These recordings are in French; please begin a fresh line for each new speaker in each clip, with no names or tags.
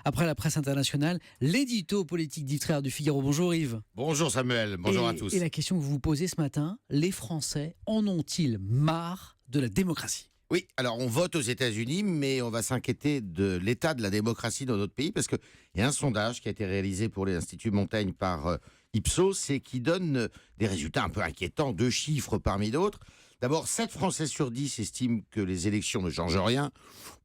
Après la presse internationale, l'édito politique d'Yves Tréhard du Figaro. Bonjour Yves.
Bonjour Samuel, bonjour à tous.
Et la question que vous vous posez ce matin, les Français en ont-ils marre de la démocratie ?
Oui, alors on vote aux États-Unis, mais on va s'inquiéter de l'état de la démocratie dans notre pays, parce qu'il y a un sondage qui a été réalisé pour l'Institut Montaigne par Ipsos et qui donne des résultats un peu inquiétants, 2 chiffres parmi d'autres. D'abord, 7 Français sur 10 estiment que les élections ne changent rien,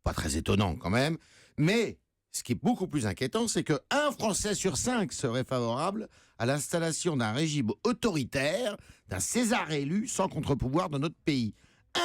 pas très étonnant quand même, mais ce qui est beaucoup plus inquiétant, c'est que 1 Français sur 5 serait favorable à l'installation d'un régime autoritaire, d'un César élu sans contre-pouvoir dans notre pays.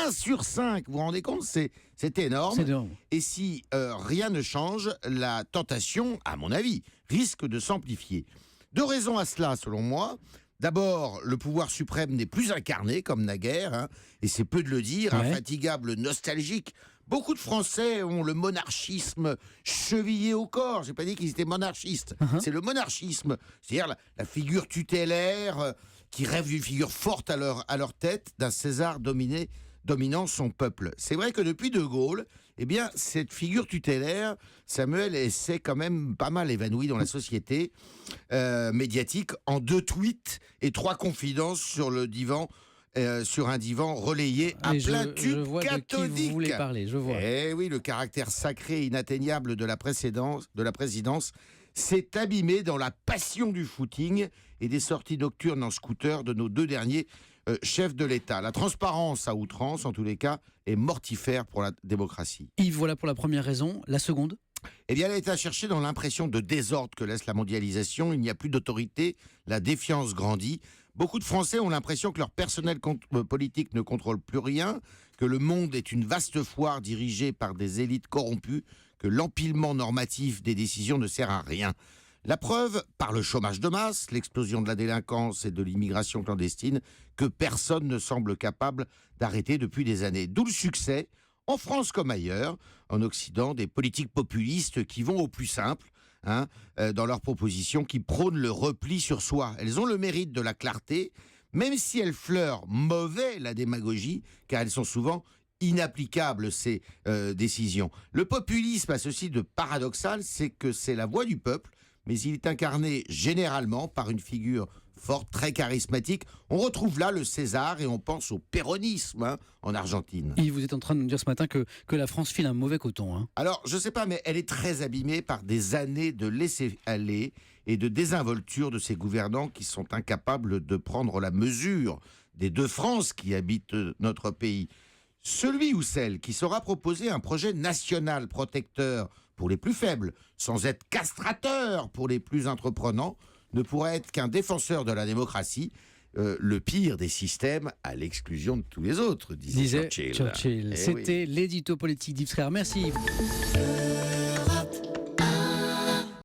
1 sur 5, vous vous rendez compte, c'est énorme.
C'est énorme.
Et si rien ne change, la tentation, à mon avis, risque de s'amplifier. 2 raisons à cela, selon moi. D'abord, le pouvoir suprême n'est plus incarné comme naguère, et c'est peu de le dire, infatigable, nostalgique. Beaucoup de Français ont le monarchisme chevillé au corps. J'ai pas dit qu'ils étaient monarchistes. C'est le monarchisme, c'est-à-dire la figure tutélaire qui rêve d'une figure forte à leur tête, d'un César dominant son peuple. C'est vrai que depuis De Gaulle, eh bien, cette figure tutélaire, Samuel, elle s'est quand même pas mal évanouie dans la société médiatique en 2 tweets et 3 confidences sur le divan. Sur un divan relayé à plein tube
je vois
cathodique.
De qui vous voulez parler, je vois.
Eh oui, le caractère sacré et inatteignable de la présidence s'est abîmé dans la passion du footing et des sorties nocturnes en scooter de nos 2 derniers chefs de l'État. La transparence à outrance, en tous les cas, est mortifère pour la démocratie.
Yves, voilà pour la première raison. La seconde ?
Eh bien, elle est à chercher dans l'impression de désordre que laisse la mondialisation. Il n'y a plus d'autorité, la défiance grandit. Beaucoup de Français ont l'impression que leur personnel politique ne contrôle plus rien, que le monde est une vaste foire dirigée par des élites corrompues, que l'empilement normatif des décisions ne sert à rien. La preuve, par le chômage de masse, l'explosion de la délinquance et de l'immigration clandestine, que personne ne semble capable d'arrêter depuis des années. D'où le succès, en France comme ailleurs, en Occident, des politiques populistes qui vont au plus simple, dans leurs propositions, qui prônent le repli sur soi. Elles ont le mérite de la clarté, même si elles fleurent mauvais la démagogie, car elles sont souvent inapplicables, ces décisions. Le populisme a ceci de paradoxal, c'est que c'est la voix du peuple, mais il est incarné généralement par une figure forte, très charismatique. On retrouve là le César et on pense au péronisme en Argentine.
Yves, vous êtes en train de nous dire ce matin que la France file un mauvais coton.
Alors, je sais pas, mais elle est très abîmée par des années de laisser-aller et de désinvolture de ses gouvernants qui sont incapables de prendre la mesure des 2 France qui habitent notre pays. Celui ou celle qui saura proposer un projet national protecteur pour les plus faibles, sans être castrateur pour les plus entreprenants, ne pourra être qu'un défenseur de la démocratie, le pire des systèmes à l'exclusion de tous les autres, disait Churchill.
C'était l'édito politique d'Yves Tréhard. Merci Yves.